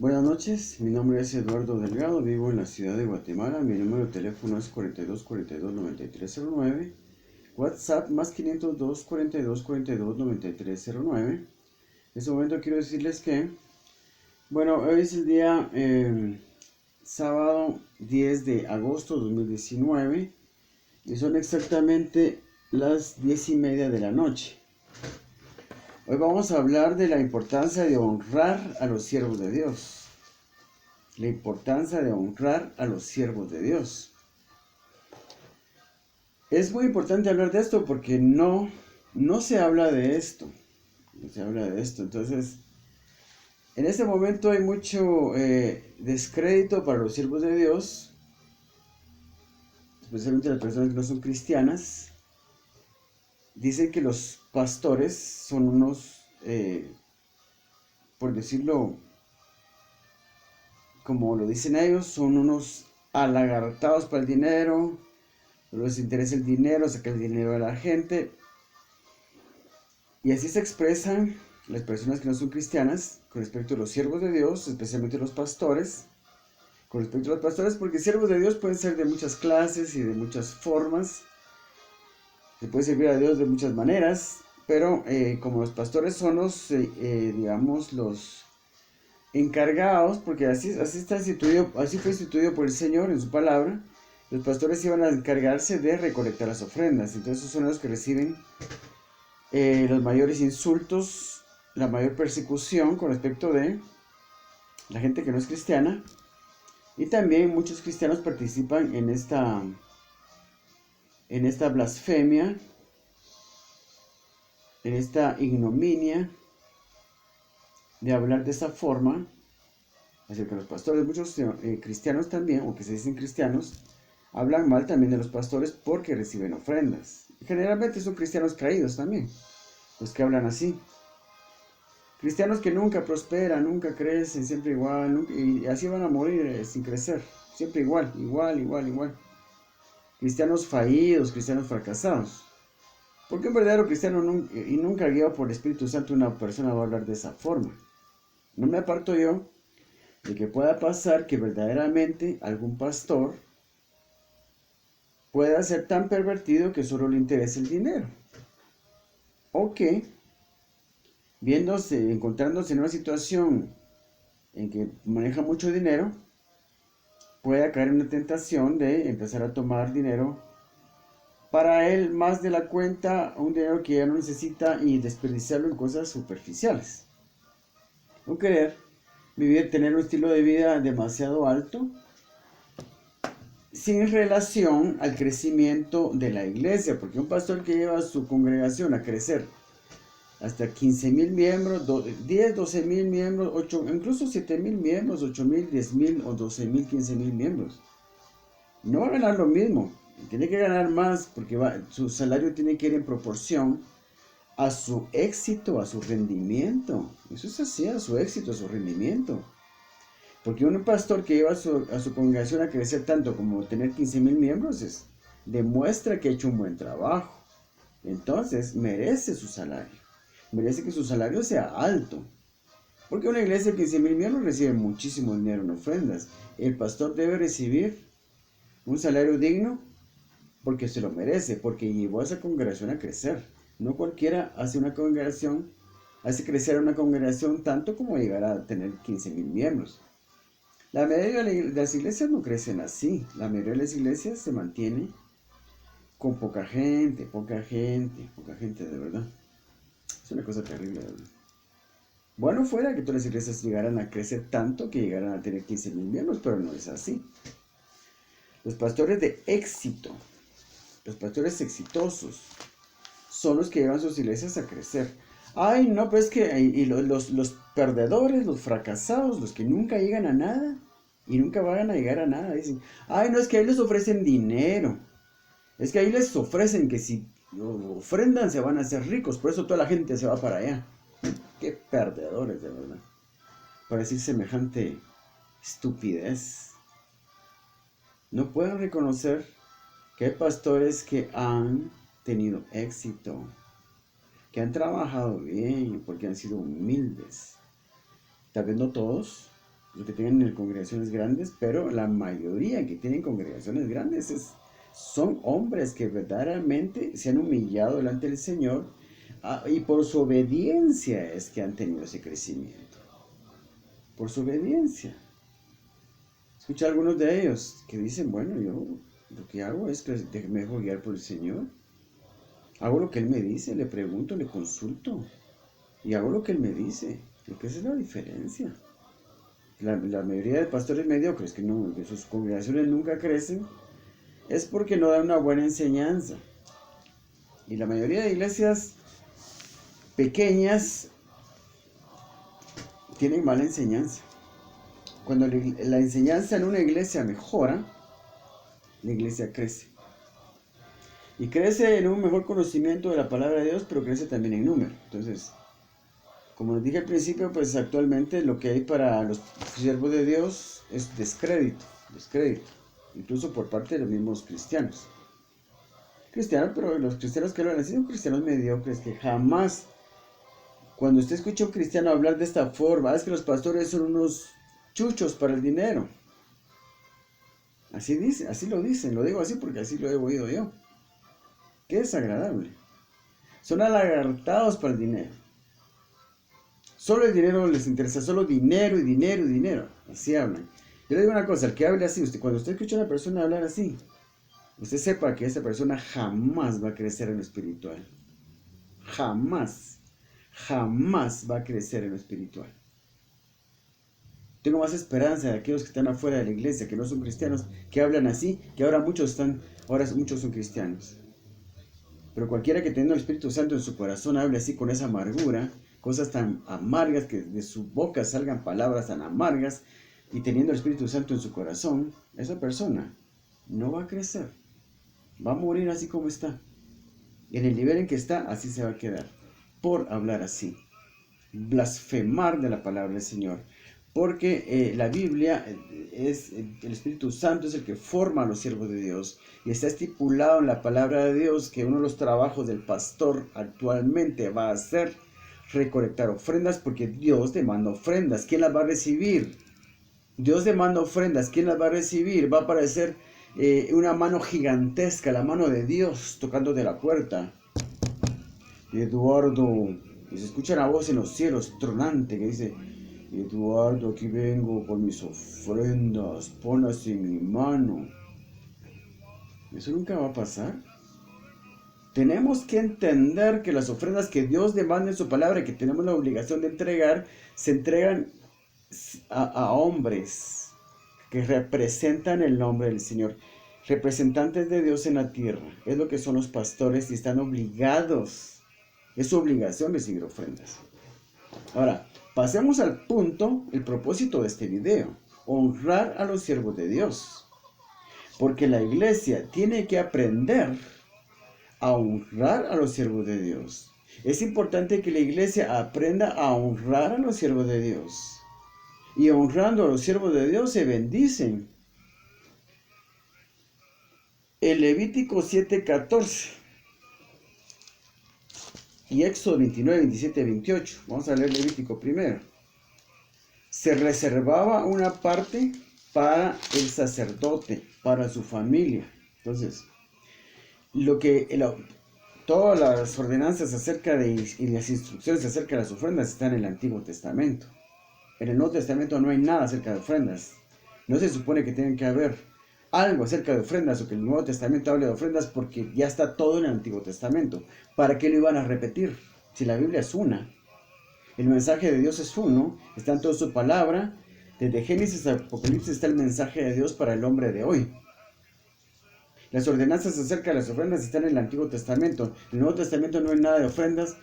Buenas noches, mi nombre es Eduardo Delgado, vivo en la ciudad de Guatemala, mi número de teléfono es 4242-9309, WhatsApp más 502-4242-9309. En este momento quiero decirles que, hoy es el día sábado 10 de agosto de 2019 y son exactamente las 10:30 de la noche. Hoy vamos a hablar de la importancia de honrar a los siervos de Dios. La importancia de honrar a los siervos de Dios. Es muy importante hablar de esto porque no se habla de esto. No se habla de esto. Entonces, en este momento hay mucho descrédito para los siervos de Dios, especialmente las personas que no son cristianas. Dicen que los pastores son unos, por decirlo como lo dicen ellos, son unos alagartados para el dinero, no les interesa el dinero, sacar el dinero de la gente. Y así se expresan las personas que no son cristianas con respecto a los siervos de Dios, especialmente los pastores. Con respecto a los pastores, porque siervos de Dios pueden ser de muchas clases y de muchas formas. Se puede servir a Dios de muchas maneras, pero como los pastores son los, digamos, los encargados, porque así está instituido, así fue instituido por el Señor en su palabra. Los pastores iban a encargarse de recolectar las ofrendas. Entonces esos son los que reciben los mayores insultos, la mayor persecución con respecto de la gente que no es cristiana. Y también muchos cristianos participan en esta blasfemia, en esta ignominia de hablar de esa forma acerca de los pastores. Muchos cristianos también, o que se dicen cristianos, hablan mal también de los pastores porque reciben ofrendas. Generalmente son cristianos caídos también, los que hablan así. Cristianos que nunca prosperan, nunca crecen, siempre igual, y así van a morir sin crecer, siempre igual. Cristianos fallidos, cristianos fracasados. Porque un verdadero cristiano nunca guiado por el Espíritu Santo una persona va a hablar de esa forma. No me aparto yo de que pueda pasar que verdaderamente algún pastor pueda ser tan pervertido que solo le interese el dinero. O que, encontrándose en una situación en que maneja mucho dinero, pueda caer en una tentación de empezar a tomar dinero para él más de la cuenta, un dinero que ya no necesita, y desperdiciarlo en cosas superficiales. No querer tener un estilo de vida demasiado alto sin relación al crecimiento de la iglesia, porque un pastor que lleva a su congregación a crecer hasta 15,000 miembros, 10, 12,000 miembros, 8, incluso 7,000 miembros, 8,000, 10,000 o 12,000, 15,000 miembros, no va a ganar lo mismo. Tiene que ganar más porque su salario tiene que ir en proporción a su éxito, a su rendimiento. Eso es así, a su éxito, a su rendimiento. Porque un pastor que lleva a su congregación a crecer tanto como tener 15,000 miembros demuestra que ha hecho un buen trabajo. Entonces merece su salario. Merece que su salario sea alto. Porque una iglesia de 15,000 miembros recibe muchísimo dinero en ofrendas. El pastor debe recibir un salario digno porque se lo merece, porque llevó a esa congregación a crecer. No cualquiera hace crecer a una congregación tanto como llegar a tener 15,000 miembros. La mayoría de las iglesias no crecen así. La mayoría de las iglesias se mantiene con poca gente de verdad. Es una cosa terrible, de verdad. Bueno, fuera que todas las iglesias llegaran a crecer tanto que llegaran a tener 15,000 miembros, pero no es así. Los pastores de éxito, los pastores exitosos, son los que llevan sus iglesias a crecer. Ay, no, pues que los perdedores, los fracasados, los que nunca llegan a nada y nunca van a llegar a nada, dicen, ay, no, es que ahí les ofrecen dinero. Es que ahí les ofrecen que si ofrendan se van a hacer ricos, por eso toda la gente se va para allá. Qué perdedores, de verdad. Para decir semejante estupidez. No pueden reconocer que hay pastores que han tenido éxito, que han trabajado bien, porque han sido humildes. Tal vez no todos, los que tienen congregaciones grandes, pero la mayoría que tienen congregaciones grandes son hombres que verdaderamente se han humillado delante del Señor, y por su obediencia es que han tenido ese crecimiento. Por su obediencia. Escucha a algunos de ellos que dicen, bueno, yo lo que hago es que me dejo guiar por el Señor. Hago lo que Él me dice, le pregunto, le consulto. Y hago lo que Él me dice. Creo que esa es la diferencia. La mayoría de pastores mediocres que sus congregaciones nunca crecen, es porque no dan una buena enseñanza. Y la mayoría de iglesias pequeñas tienen mala enseñanza. Cuando la enseñanza en una iglesia mejora, la iglesia crece. Y crece en un mejor conocimiento de la palabra de Dios, pero crece también en número. Entonces, como les dije al principio, pues actualmente lo que hay para los siervos de Dios es descrédito, incluso por parte de los mismos cristianos. Pero los cristianos que hablan así son cristianos mediocres que jamás, cuando usted escucha a un cristiano hablar de esta forma, es que los pastores son unos chuchos para el dinero. Así dice, así lo dicen, lo digo así porque así lo he oído yo. Qué desagradable. Son alagartados para el dinero. Solo el dinero les interesa, solo dinero y dinero y dinero. Así hablan. Yo le digo una cosa, el que hable así, cuando usted escucha a una persona hablar así, usted sepa que esa persona jamás va a crecer en lo espiritual. Jamás va a crecer en lo espiritual. Tengo más esperanza de aquellos que están afuera de la iglesia, que no son cristianos, que hablan así, que ahora muchos son cristianos. Pero cualquiera que tenga el Espíritu Santo en su corazón hable así con esa amargura, cosas tan amargas, que de su boca salgan palabras tan amargas, y teniendo el Espíritu Santo en su corazón, esa persona no va a crecer. Va a morir así como está. En el nivel en que está, así se va a quedar. Por hablar así. Blasfemar de la palabra del Señor. Porque la Biblia el Espíritu Santo es el que forma a los siervos de Dios. Y está estipulado en la palabra de Dios que uno de los trabajos del pastor actualmente va a ser recolectar ofrendas, porque Dios demanda ofrendas. ¿Quién las va a recibir? Dios demanda ofrendas. ¿Quién las va a recibir? Va a aparecer una mano gigantesca, la mano de Dios, tocando de la puerta. Eduardo, y se escucha la voz en los cielos tronante que dice: Eduardo, aquí vengo por mis ofrendas, ponlas en mi mano. Eso nunca va a pasar. Tenemos que entender que las ofrendas que Dios demanda en su palabra y que tenemos la obligación de entregar, se entregan a hombres que representan el nombre del Señor, representantes de Dios en la tierra. Es lo que son los pastores y están obligados. Es su obligación recibir ofrendas. Ahora, pasemos al punto, el propósito de este video: honrar a los siervos de Dios. Porque la iglesia tiene que aprender a honrar a los siervos de Dios. Es importante que la iglesia aprenda a honrar a los siervos de Dios. Y honrando a los siervos de Dios se bendicen. El Levítico 7:14 y Éxodo 29, 27, 28. Vamos a leer Levítico primero. Se reservaba una parte para el sacerdote, para su familia. Entonces, todas las ordenanzas y las instrucciones acerca de las ofrendas están en el Antiguo Testamento. En el Nuevo Testamento no hay nada acerca de ofrendas. No se supone que tienen que haber algo acerca de ofrendas o que el Nuevo Testamento hable de ofrendas, porque ya está todo en el Antiguo Testamento. ¿Para qué lo iban a repetir? Si la Biblia es una, el mensaje de Dios es uno, está en toda su palabra. Desde Génesis a Apocalipsis está el mensaje de Dios para el hombre de hoy. Las ordenanzas acerca de las ofrendas están en el Antiguo Testamento. En el Nuevo Testamento no hay nada de ofrendas,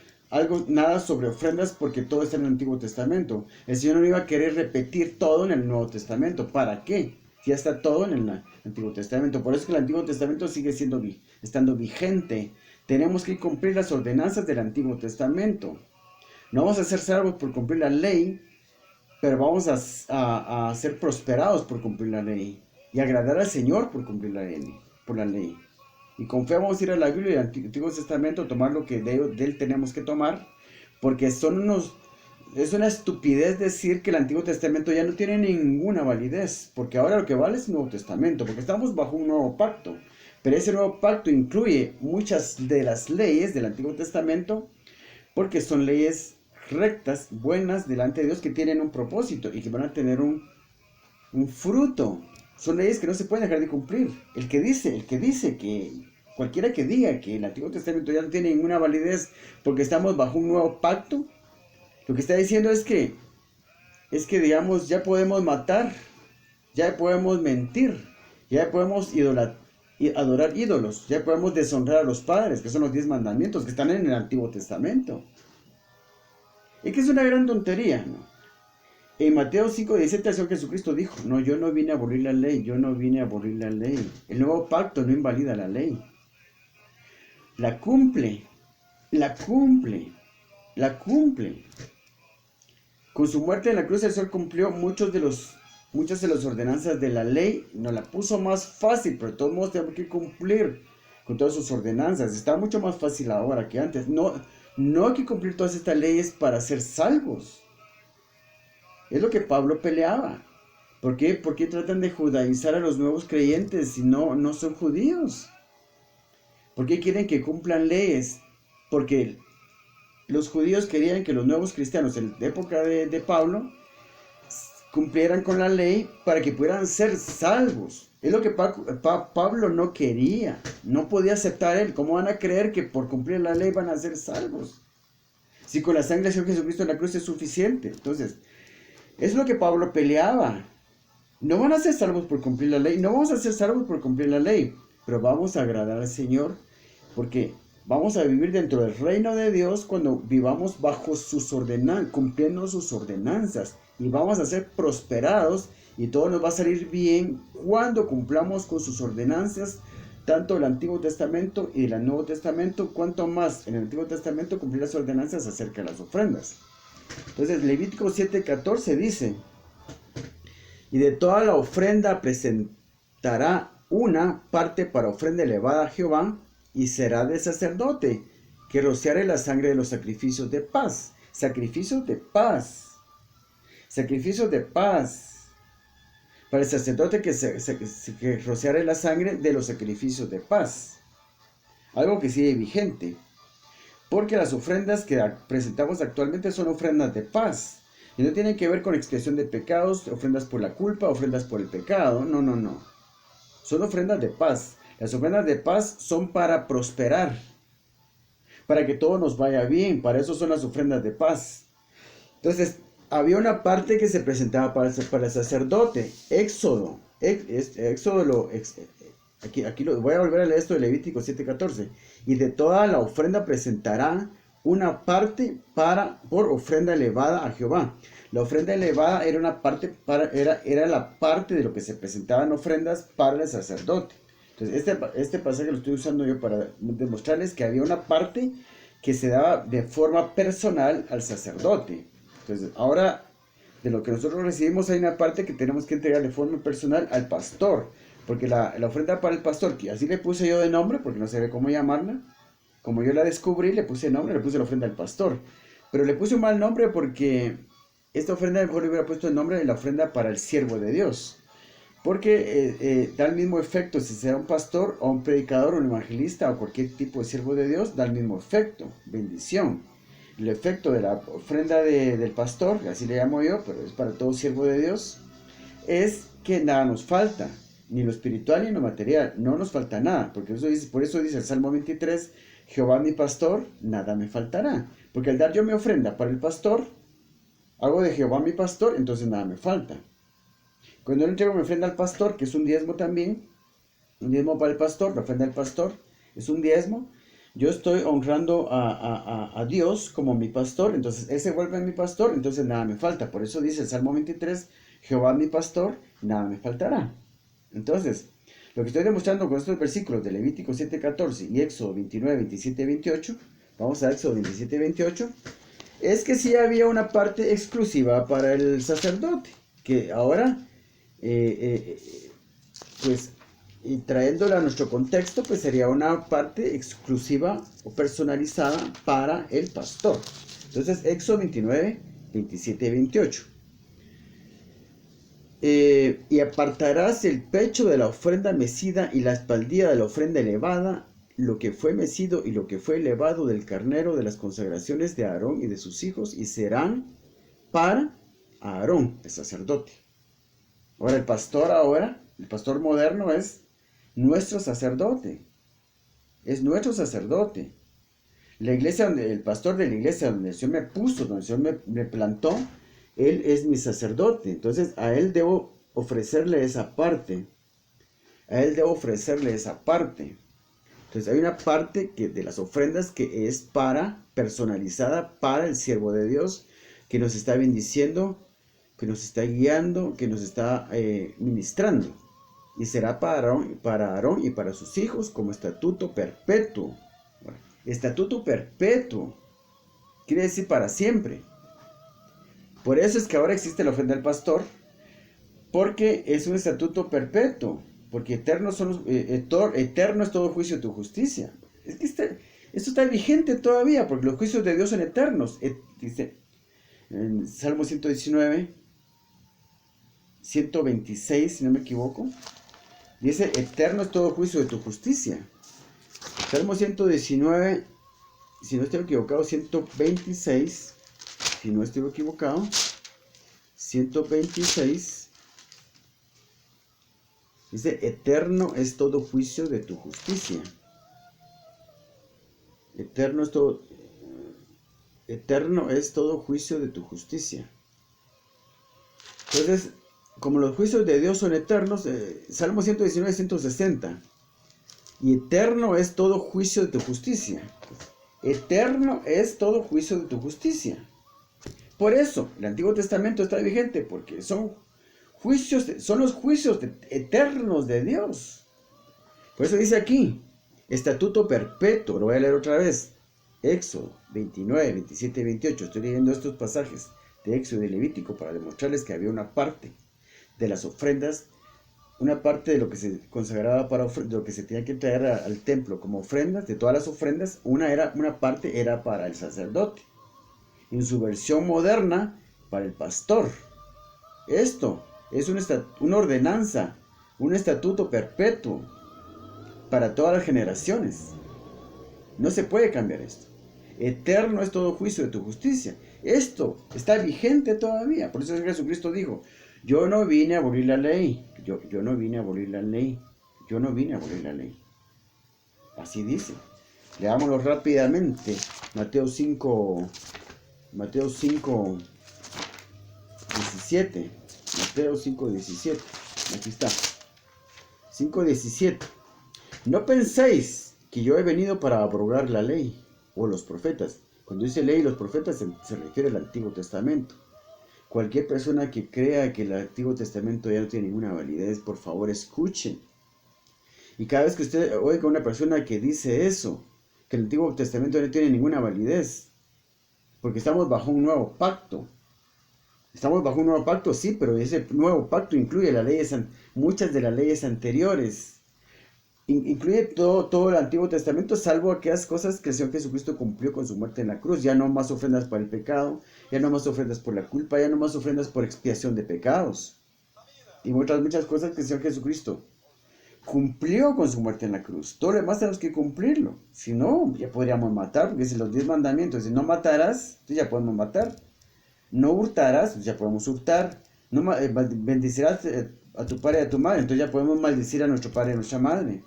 nada sobre ofrendas, porque todo está en el Antiguo Testamento. El Señor no iba a querer repetir todo en el Nuevo Testamento. ¿Para qué? Ya está todo en el Antiguo Testamento. Por eso es que el Antiguo Testamento sigue estando vigente. Tenemos que cumplir las ordenanzas del Antiguo Testamento. No vamos a ser salvos por cumplir la ley, pero vamos a ser prosperados por cumplir la ley. Y agradar al Señor por cumplir la ley. Y con fe vamos a ir a la Biblia y al Antiguo Testamento, tomar lo que de él tenemos que tomar, porque son es una estupidez decir que el Antiguo Testamento ya no tiene ninguna validez, porque ahora lo que vale es el Nuevo Testamento, porque estamos bajo un nuevo pacto. Pero ese nuevo pacto incluye muchas de las leyes del Antiguo Testamento, porque son leyes rectas, buenas delante de Dios, que tienen un propósito y que van a tener un fruto. Son leyes que no se pueden dejar de cumplir. El que dice que cualquiera que diga que el Antiguo Testamento ya no tiene ninguna validez porque estamos bajo un nuevo pacto, lo que está diciendo es que digamos, ya podemos matar, ya podemos mentir, ya podemos adorar ídolos, ya podemos deshonrar a los padres, que son los 10 mandamientos que están en el Antiguo Testamento. Y que es una gran tontería, ¿no? En Mateo 5:17 el Señor Jesucristo dijo, no, yo no vine a abolir la ley, yo no vine a abolir la ley. El nuevo pacto no invalida la ley. La cumple, la cumple, la cumple. Con su muerte en la cruz el Señor cumplió muchas de las ordenanzas de la ley, nos la puso más fácil, pero de todos modos tenemos que cumplir con todas sus ordenanzas. Está mucho más fácil ahora que antes. No hay que cumplir todas estas leyes para ser salvos. Es lo que Pablo peleaba. ¿Por qué? Porque tratan de judaizar a los nuevos creyentes si no son judíos. ¿Por qué quieren que cumplan leyes? Porque los judíos querían que los nuevos cristianos en la época de Pablo cumplieran con la ley para que pudieran ser salvos. Es lo que Pablo no quería, no podía aceptar él. ¿Cómo van a creer que por cumplir la ley van a ser salvos? Si con la sangre del Señor Jesucristo en la cruz es suficiente. Entonces, es lo que Pablo peleaba. No van a ser salvos por cumplir la ley, no vamos a ser salvos por cumplir la ley, pero vamos a agradar al Señor, porque vamos a vivir dentro del reino de Dios cuando vivamos bajo sus ordenanzas, cumpliendo sus ordenanzas, y vamos a ser prosperados y todo nos va a salir bien cuando cumplamos con sus ordenanzas, tanto el Antiguo Testamento y el Nuevo Testamento, cuanto más en el Antiguo Testamento cumplir las ordenanzas acerca de las ofrendas. Entonces Levítico 7:14 dice, y de toda la ofrenda presentará una parte para ofrenda elevada a Jehová, y será del sacerdote, que rociare la sangre de los sacrificios de paz. Sacrificios de paz. Sacrificios de paz. Para el sacerdote que rociare la sangre de los sacrificios de paz. Algo que sigue vigente. Porque las ofrendas que presentamos actualmente son ofrendas de paz. Y no tienen que ver con expiación de pecados, ofrendas por la culpa, ofrendas por el pecado. No. Son ofrendas de paz. Las ofrendas de paz son para prosperar, para que todo nos vaya bien. Para eso son las ofrendas de paz. Entonces, había una parte que se presentaba para el sacerdote. Éxodo. Aquí voy a volver a leer esto de Levítico 7:14. Y de toda la ofrenda presentará una parte por ofrenda elevada a Jehová. La ofrenda elevada era una parte era la parte de lo que se presentaban ofrendas para el sacerdote. Entonces, este pasaje lo estoy usando yo para demostrarles que había una parte que se daba de forma personal al sacerdote. Entonces, ahora, de lo que nosotros recibimos, hay una parte que tenemos que entregar de forma personal al pastor. Porque la ofrenda para el pastor, que así le puse yo de nombre, porque no sabía cómo llamarla, como yo la descubrí, le puse nombre, le puse la ofrenda al pastor. Pero le puse un mal nombre porque esta ofrenda mejor le hubiera puesto el nombre de la ofrenda para el siervo de Dios. Porque da el mismo efecto si sea un pastor o un predicador o un evangelista o cualquier tipo de siervo de Dios, da el mismo efecto, bendición. El efecto de la ofrenda del pastor, así le llamo yo, pero es para todo siervo de Dios, es que nada nos falta, ni lo espiritual ni lo material, no nos falta nada, porque por eso dice el Salmo 23, Jehová mi pastor, nada me faltará. Porque al dar yo mi ofrenda para el pastor, hago de Jehová mi pastor, entonces nada me falta. Cuando yo entrego mi ofrenda al pastor, que es un diezmo también, un diezmo para el pastor, la ofrenda del pastor es un diezmo, yo estoy honrando a Dios como mi pastor, entonces Él se vuelve mi pastor, entonces nada me falta. Por eso dice el Salmo 23, Jehová mi pastor, nada me faltará. Entonces, lo que estoy demostrando con estos versículos de Levítico 7:14 y Éxodo 29, 27 y 28, vamos a Éxodo 27 y 28, es que sí había una parte exclusiva para el sacerdote, que ahora, pues, y trayéndola a nuestro contexto, pues sería una parte exclusiva o personalizada para el pastor. Entonces, Éxodo 29, 27 y 28. Y apartarás el pecho de la ofrenda mecida y la espaldilla de la ofrenda elevada, lo que fue mecido y lo que fue elevado del carnero de las consagraciones de Aarón y de sus hijos, y serán para Aarón, el sacerdote. Ahora el pastor moderno es nuestro sacerdote. Es nuestro sacerdote. La iglesia, el pastor de la iglesia donde el Señor me puso, donde el Señor me plantó, Él es mi sacerdote. Entonces a Él debo ofrecerle esa parte. A Él debo ofrecerle esa parte. Entonces hay una parte de las ofrendas que es personalizada para el siervo de Dios, que nos está bendiciendo, que nos está guiando, que nos está ministrando. Y será para Aarón y para sus hijos como estatuto perpetuo. Bueno, estatuto perpetuo quiere decir para siempre. Por eso es que ahora existe la ofrenda del pastor, porque es un estatuto perpetuo. Porque eterno es todo juicio de tu justicia. Es que esto está vigente todavía, porque los juicios de Dios son eternos. Dice en Salmo 119, 126, si no me equivoco. Dice, eterno es todo juicio de tu justicia. Salmo 119, si no estoy equivocado, 126, si no estoy equivocado, 126. Dice, eterno es todo juicio de tu justicia. Eterno es todo juicio de tu justicia. Entonces, como los juicios de Dios son eternos, Salmo 119, 160. Y eterno es todo juicio de tu justicia. Eterno es todo juicio de tu justicia. Por eso, el Antiguo Testamento está vigente, porque son los juicios eternos de Dios. Por eso dice aquí, estatuto perpetuo. Lo voy a leer otra vez. Éxodo 29, 27 y 28. Estoy leyendo estos pasajes de Éxodo y Levítico para demostrarles que había una parte de las ofrendas, una parte de lo que se consagraba de lo que se tenía que traer al templo como ofrendas, de todas las ofrendas, una parte era para el sacerdote. En su versión moderna, para el pastor. Esto es una ordenanza, un estatuto perpetuo para todas las generaciones. No se puede cambiar esto. Eterno es todo juicio de tu justicia. Esto está vigente todavía. Por eso Jesucristo dijo, yo no vine a abolir la ley. Yo no vine a abolir la ley. Yo no vine a abolir la ley. Así dice. Leámoslo rápidamente. Mateo 5, 17. Mateo 5:17. Aquí está. 5:17. No penséis que yo he venido para abrogar la ley o los profetas. Cuando dice ley y los profetas se refiere al Antiguo Testamento. Cualquier persona que crea que el Antiguo Testamento ya no tiene ninguna validez, por favor escuchen. Y cada vez que usted oiga a una persona que dice eso, que el Antiguo Testamento no tiene ninguna validez, porque estamos bajo un nuevo pacto. Estamos bajo un nuevo pacto, sí, pero ese nuevo pacto incluye muchas de las leyes anteriores. Incluye todo el Antiguo Testamento, salvo aquellas cosas que el Señor Jesucristo cumplió con su muerte en la cruz. Ya no más ofrendas para el pecado, ya no más ofrendas por la culpa, ya no más ofrendas por expiación de pecados. Y muchas cosas que el Señor Jesucristo cumplió con su muerte en la cruz. Todo lo demás tenemos que cumplirlo. Si no, ya podríamos matar, porque si los 10 mandamientos, si no matarás, entonces ya podemos matar. No hurtarás, pues ya podemos hurtar. No bendecirás a tu padre y a tu madre, entonces ya podemos maldecir a nuestro padre y a nuestra madre.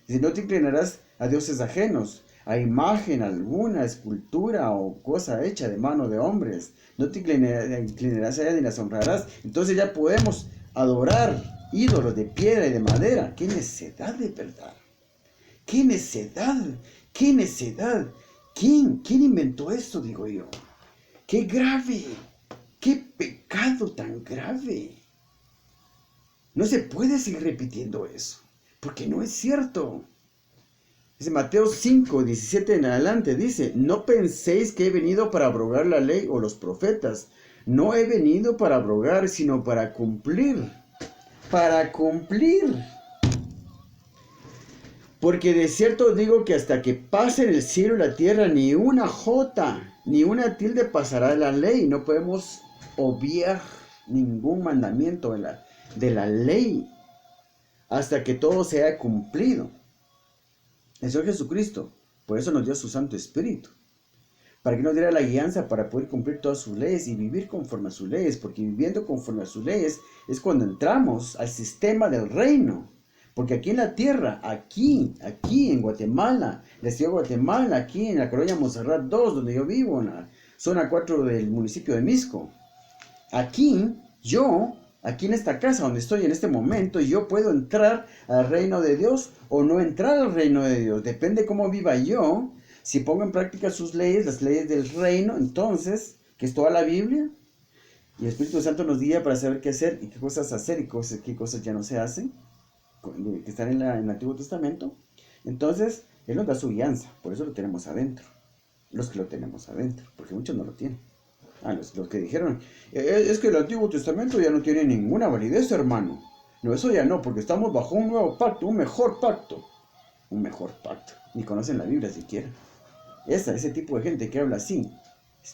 Si no te inclinarás a dioses ajenos, a imagen alguna, escultura o cosa hecha de mano de hombres. No te inclinarás a ella ni las honrarás. Entonces ya podemos adorar ídolos de piedra y de madera. ¡Qué necedad de verdad! ¡Qué necedad! ¡Qué necedad! ¿Quién inventó esto, digo yo? ¡Qué grave! ¡Qué pecado tan grave! No se puede seguir repitiendo eso, porque no es cierto. Dice Mateo 5, 17 en adelante, dice, no penséis que he venido para abrogar la ley o los profetas. No he venido para abrogar, sino para cumplir. Para cumplir. Porque de cierto os digo que hasta que pasen el cielo y la tierra, ni una jota, ni una tilde pasará de la ley. No podemos obviar ningún mandamiento de la ley hasta que todo sea cumplido. Eso es Jesucristo. Por eso nos dio su Santo Espíritu, para que nos diera la guianza para poder cumplir todas sus leyes y vivir conforme a sus leyes, porque viviendo conforme a sus leyes es cuando entramos al sistema del reino. Porque aquí en la tierra, aquí en Guatemala, la ciudad de Guatemala, aquí en la colonia Montserrat 2, donde yo vivo, en la zona 4 del municipio de Misco, aquí en esta casa donde estoy en este momento, yo puedo entrar al reino de Dios o no entrar al reino de Dios. Depende cómo viva yo. Si pongo en práctica sus leyes, las leyes del reino, entonces, que es toda la Biblia, y el Espíritu Santo nos guía para saber qué hacer y qué cosas hacer y qué cosas ya no se hacen, que están en el Antiguo Testamento, entonces Él nos da su guianza. Por eso lo tenemos adentro, los que lo tenemos adentro, porque muchos no lo tienen. Los que dijeron, es que el Antiguo Testamento ya no tiene ninguna validez, hermano. No, eso ya no, porque estamos bajo un nuevo pacto, un mejor pacto. Un mejor pacto. Ni conocen la Biblia siquiera. Ese tipo de gente que habla así,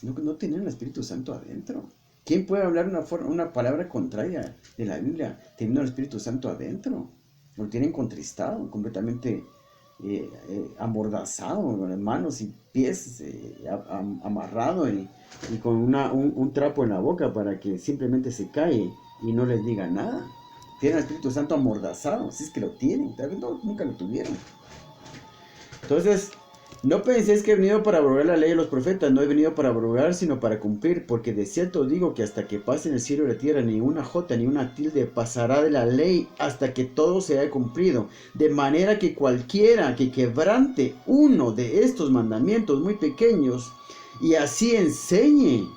no tienen el Espíritu Santo adentro. ¿Quién puede hablar una palabra contraria de la Biblia teniendo el Espíritu Santo adentro? Lo tienen contristado, completamente amordazado, con las manos y pies amarrado y con un trapo en la boca para que simplemente se cae y no les diga nada. Tienen el Espíritu Santo amordazado, si es que lo tienen, tal vez nunca lo tuvieron. Entonces, no penséis que he venido para abrogar la ley de los profetas. No he venido para abrogar, sino para cumplir. Porque de cierto os digo que hasta que pasen el cielo y la tierra, ni una jota ni una tilde pasará de la ley hasta que todo se haya cumplido. De manera que cualquiera que quebrante uno de estos mandamientos muy pequeños y así enseñe,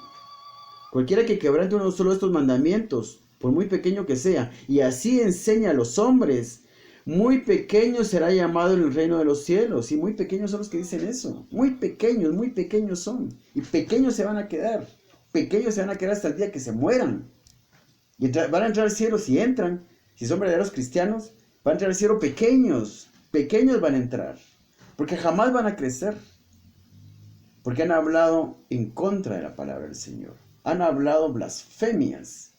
cualquiera que quebrante uno solo de estos mandamientos, por muy pequeño que sea, y así enseña a los hombres, muy pequeño será llamado en el reino de los cielos. Y muy pequeños son los que dicen eso. Muy pequeños son. Y pequeños se van a quedar. Pequeños se van a quedar hasta el día que se mueran. Y van a entrar al cielo si entran. Si son verdaderos cristianos, van a entrar al cielo pequeños. Pequeños van a entrar. Porque jamás van a crecer. Porque han hablado en contra de la palabra del Señor. Han hablado blasfemias.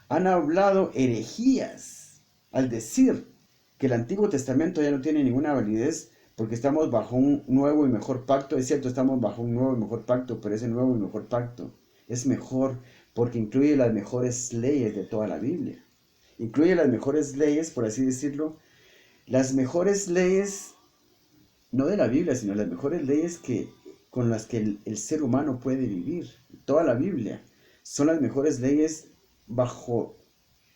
Han hablado herejías. Al decir que el Antiguo Testamento ya no tiene ninguna validez porque estamos bajo un nuevo y mejor pacto. Es cierto, estamos bajo un nuevo y mejor pacto, pero ese nuevo y mejor pacto es mejor porque incluye las mejores leyes de toda la Biblia. Incluye las mejores leyes, por así decirlo, las mejores leyes, no de la Biblia, sino las mejores leyes con las que el ser humano puede vivir. Toda la Biblia son las mejores leyes bajo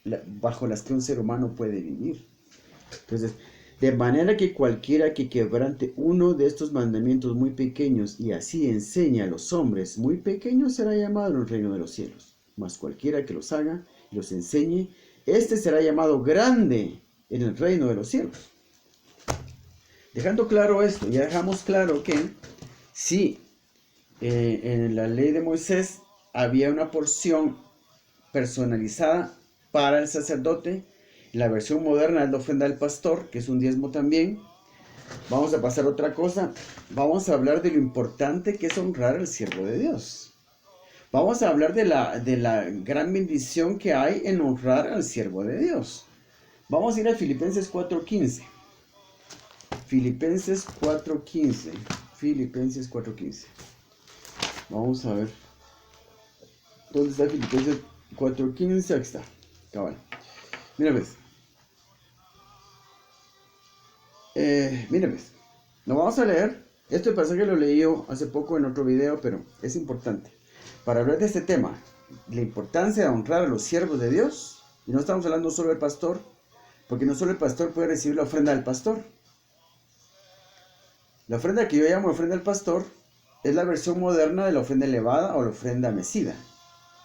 las que un ser humano puede vivir. Entonces, de manera que cualquiera que quebrante uno de estos mandamientos muy pequeños y así enseña a los hombres muy pequeños será llamado en el reino de los cielos. Mas cualquiera que los haga y los enseñe, este será llamado grande en el reino de los cielos. Dejando claro esto, ya dejamos claro que sí, en la ley de Moisés había una porción personalizada para el sacerdote. La versión moderna es la ofrenda del pastor, que es un diezmo también. Vamos a pasar a otra cosa. Vamos a hablar de lo importante que es honrar al siervo de Dios. Vamos a hablar de la gran bendición que hay en honrar al siervo de Dios. Vamos a ir a Filipenses 4:15. Filipenses 4:15. Filipenses 4:15. Vamos a ver. ¿Dónde está Filipenses 4:15? Aquí está. Cabal. Mira, ves. Mira, ves. Lo vamos a leer. Este pasaje lo leí yo hace poco en otro video, pero es importante. Para hablar de este tema, la importancia de honrar a los siervos de Dios, y no estamos hablando solo del pastor, porque no solo el pastor puede recibir la ofrenda del pastor. La ofrenda que yo llamo ofrenda del pastor es la versión moderna de la ofrenda elevada o la ofrenda mecida,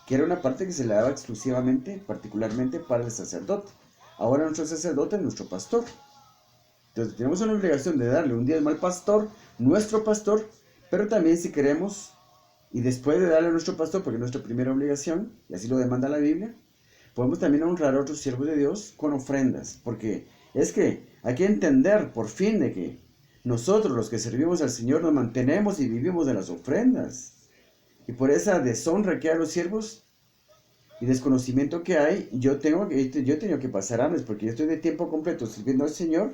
que era una parte que se le daba exclusivamente, particularmente para el sacerdote. Ahora nuestro sacerdote es nuestro pastor. Entonces tenemos una obligación de darle un diezmo al pastor, nuestro pastor, pero también si queremos, y después de darle a nuestro pastor, porque es nuestra primera obligación, y así lo demanda la Biblia, podemos también honrar a otros siervos de Dios con ofrendas, porque es que hay que entender por fin de que nosotros los que servimos al Señor nos mantenemos y vivimos de las ofrendas. Y por esa deshonra que hay a los siervos y desconocimiento que hay, yo he tenido que pasar hambre, porque yo estoy de tiempo completo sirviendo al Señor.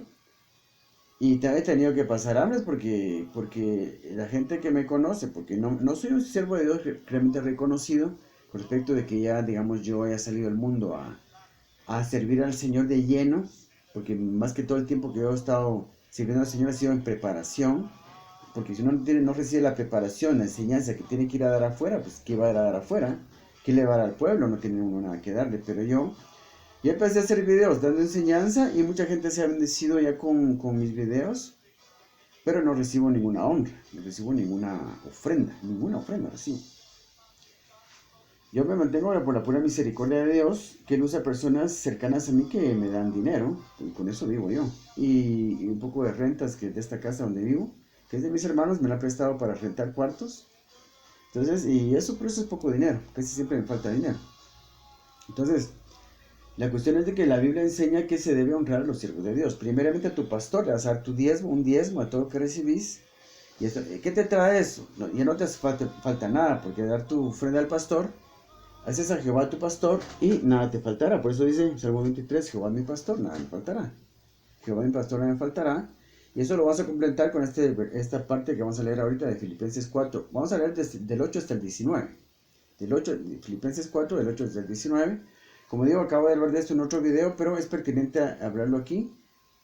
Y he tenido que pasar hambre porque la gente que me conoce, porque no soy un siervo de Dios realmente reconocido, con respecto de que ya, digamos, yo haya salido al mundo a servir al Señor de lleno, porque más que todo el tiempo que yo he estado sirviendo al Señor ha sido en preparación, porque si uno no recibe la preparación, la enseñanza que tiene que ir a dar afuera, pues ¿qué va a dar afuera? ¿Qué le va a dar al pueblo? No tiene uno nada que darle, pero yo empecé a hacer videos dando enseñanza y mucha gente se ha bendecido ya con mis videos, pero no recibo ninguna honra, no recibo ninguna ofrenda recibo. Yo me mantengo por la pura misericordia de Dios, que Él usa personas cercanas a mí que me dan dinero, y con eso vivo yo. Y un poco de rentas que de esta casa donde vivo, que es de mis hermanos, me la han prestado para rentar cuartos. Entonces, y eso por eso es poco dinero, casi siempre me falta dinero. Entonces, la cuestión es de que la Biblia enseña que se debe honrar a los siervos de Dios. Primeramente a tu pastor, le vas a dar tu diezmo, un diezmo a todo lo que recibís. ¿Y esto, qué te trae eso? No, ya no te hace falta nada, porque dar tu ofrenda al pastor, haces a Jehová tu pastor y nada te faltará. Por eso dice Salmo 23, Jehová mi pastor, nada me faltará. Jehová mi pastor, nada me faltará. Y eso lo vamos a completar con esta parte que vamos a leer ahorita de Filipenses 4. Vamos a leer del 8 hasta el 19. Filipenses 4, del 8 hasta el 19. Como digo, acabo de hablar de esto en otro video, pero es pertinente hablarlo aquí,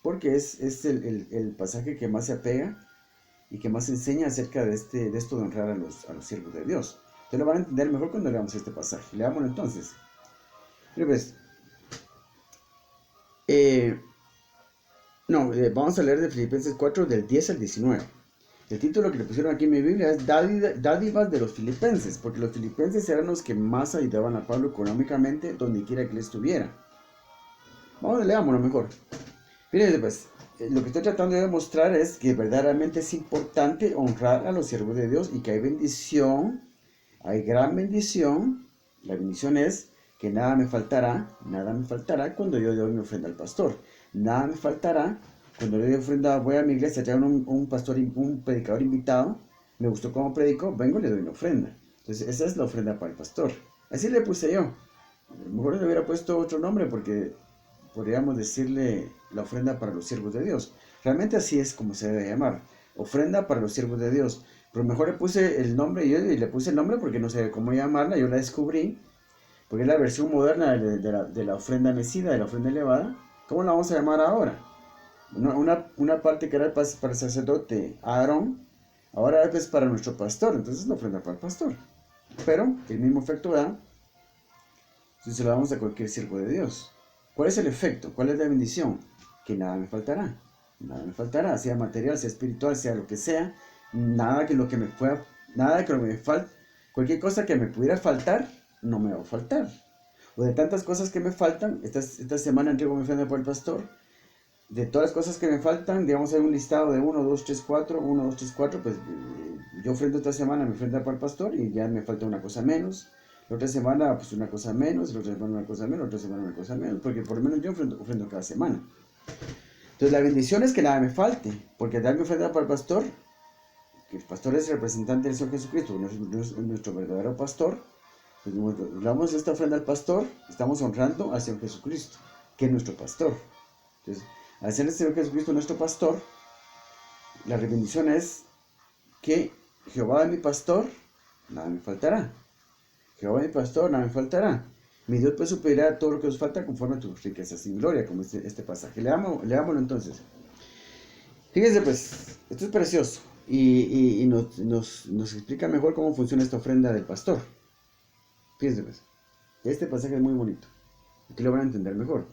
porque es el pasaje que más se apega y que más enseña acerca de esto de honrar a los siervos de Dios. Ustedes lo van a entender mejor cuando leamos este pasaje. Leámoslo entonces. Mira pues, vamos a leer de Filipenses 4 del 10 al 19. El título que le pusieron aquí en mi Biblia es Dádivas de los Filipenses, porque los filipenses eran los que más ayudaban a Pablo económicamente donde quiera que él estuviera. Vamos a leámoslo mejor. Miren, pues, lo que estoy tratando de demostrar es que verdaderamente es importante honrar a los siervos de Dios y que hay bendición, hay gran bendición. La bendición es que nada me faltará cuando yo doy mi ofrenda al pastor. Nada me faltará cuando le doy ofrenda, voy a mi iglesia, trae un pastor, un predicador invitado, me gustó cómo predicó, vengo y le doy una ofrenda. Entonces esa es la ofrenda para el pastor. Así le puse yo. A lo mejor le hubiera puesto otro nombre porque podríamos decirle la ofrenda para los siervos de Dios. Realmente así es como se debe llamar, ofrenda para los siervos de Dios. Pero mejor le puse el nombre, y le puse el nombre porque no sé cómo llamarla, yo la descubrí, porque es la versión moderna de la ofrenda mecida, de la ofrenda elevada. ¿Cómo la vamos a llamar ahora? Una parte que era para el sacerdote Aarón, ahora es para nuestro pastor, entonces es la ofrenda para el pastor. Pero el mismo efecto da si se lo damos a cualquier siervo de Dios. ¿Cuál es el efecto? ¿Cuál es la bendición? Que nada me faltará. Nada me faltará, sea material, sea espiritual, sea lo que sea. Nada que lo que me pueda, nada que lo que me falte, cualquier cosa que me pudiera faltar, no me va a faltar. O de tantas cosas que me faltan, esta semana entrego mi ofrenda por el pastor. De todas las cosas que me faltan, digamos, hay un listado de 1, 2, 3, 4, 1, 2, 3, 4, pues yo ofrendo esta semana mi ofrenda para el pastor y ya me falta una cosa menos. La otra semana, pues una cosa menos, la otra semana una cosa menos, la otra semana una cosa menos, porque por lo menos yo ofrendo cada semana. Entonces la bendición es que nada me falte, porque dar mi ofrenda para el pastor, que el pastor es el representante del Señor Jesucristo, nuestro verdadero pastor, pues damos esta ofrenda al pastor, estamos honrando al Señor Jesucristo, que es nuestro pastor. Entonces, al ser el Señor Jesucristo nuestro pastor, la bendición es que Jehová es mi pastor, nada me faltará. Jehová es mi pastor, nada me faltará. Mi Dios pues suplirá todo lo que os falta conforme a tus riquezas sin gloria, como este pasaje. Leámoslo entonces. Fíjense pues, esto es precioso y nos explica mejor cómo funciona esta ofrenda del pastor. Fíjense pues, este pasaje es muy bonito. Aquí lo van a entender mejor.